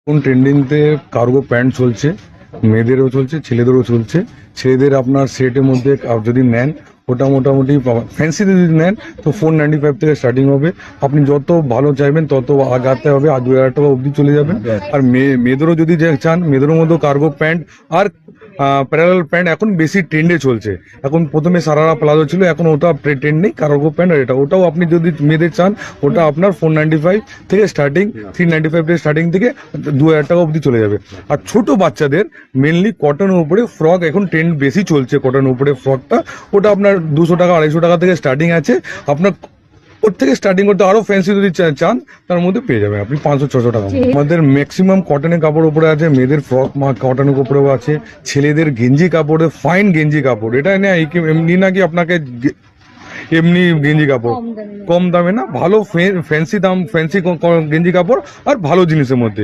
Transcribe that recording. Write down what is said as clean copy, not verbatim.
কোন ট্রেন্ডিংতে cargo pant চলছে, মেয়েদেরও চলছে, ছেলেদেরও চলছে। ছেলেদের আপনার সেটের মধ্যে যদি নেন, ওটা মোটামুটি ফ্যান্সিতে যদি নেন তো 495 থেকে স্টার্টিং হবে। আপনি যত ভালো চাইবেন তত আগাতে হবে, আর 2000 টাকা অবধি চলে যাবেন। আর মেয়েদেরও যদি চান, মেয়েদেরও মধ্যে cargo pant are parallel pant এখন বেশি ট্রেন্ডে চলছে। এখন প্রথমে সারারা প্লাজো ছিল, এখন ওটা ট্রেন্ড নেই, কার্গো প্যান্ট। আর ওটাও আপনি যদি মেয়েদের চান, ওটা আপনার 495 থেকে স্টার্টিং, 395 থেকে স্টার্টিং থেকে 2000 টাকা অবধি চলে যাবে। আর ছোট বাচ্চাদের মেনলি কটনের উপরে ফ্রক, এখন ট্রেন্ড বেশি চলছে কটনের উপরে ফ্রকটা, ওটা আপনার 200 টাকা 250 টাকা থেকে স্টার্টিং আছে। আপনার ওর থেকে স্টার্টিং করতে আরো ফ্যান্সি যদি চান, তার মধ্যে পেয়ে যাবেন আপনি 500-600 টাকা। আমাদের ম্যাক্সিমাম কটনের কাপড় উপরে আছে, মেয়েদের ফ্রক কটনের উপরেও আছে, ছেলেদের গেঞ্জি কাপড়ে ফাইন গেঞ্জি কাপড়। এটা না এমনি নাকি আপনাকে এমনি গেঞ্জি কাপড় কম দামে না, ভালো ফ্যান্সি দাম, ফ্যান্সি গেঞ্জি কাপড় আর ভালো জিনিসের মধ্যে।